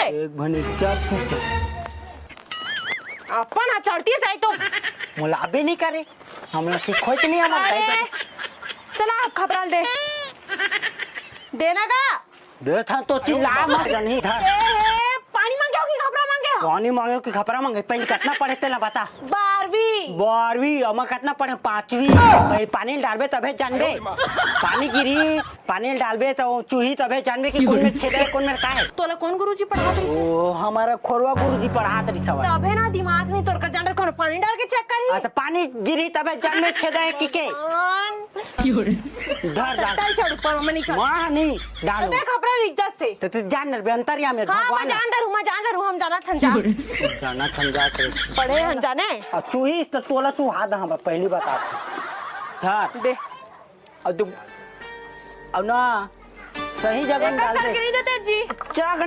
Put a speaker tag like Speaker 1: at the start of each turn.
Speaker 1: बे
Speaker 2: एक भने चार फुट
Speaker 1: अपन हा चढ़ती है तो
Speaker 2: मोला अबे नहीं करे हमरा सिखोई नहीं
Speaker 1: अरे चला आप खबराल दे देना का
Speaker 2: दे था तो चिल्ला मत नहीं था
Speaker 1: पानी मांगे हो कि खबरा मांगे हो
Speaker 2: पानी मांगे कि खपरा मांगे पहले कितना पढ़े तेला बता 12वीं अमा कितना पढ़े 5वीं भाई पानी डालबे तबे जानबे पानी गिरी पानी डालबे तो चूही तबे जानबे कि कौन में छेद है कौन में का है
Speaker 1: तोला कौन गुरुजी पढ़ात रही
Speaker 2: ओ हमारा खोरवा गुरुजी पढ़ात रही सवाल
Speaker 1: तबे ना दिमाग नहीं तोर कर जांडर कौन पानी डाल के चेक करी
Speaker 2: तो पानी गिरी तबे जानबे छेद है कि के धर जा
Speaker 1: चल छोड़ पर मैं नहीं चल
Speaker 2: वहां नहीं डालो
Speaker 1: देख खबरा इज्जत से
Speaker 2: तो तू जान नर अंतरिया में
Speaker 1: हां मैं जान डर हूं हम जाना थन जा
Speaker 2: जाना समझा के
Speaker 1: पढ़े हम जाने
Speaker 2: और चूही तो तोला चूहा दा हम पहली बता धर
Speaker 1: दे
Speaker 2: अब तू अब ना सही जगह डाल दे
Speaker 1: नहीं देते जी
Speaker 2: चाक ना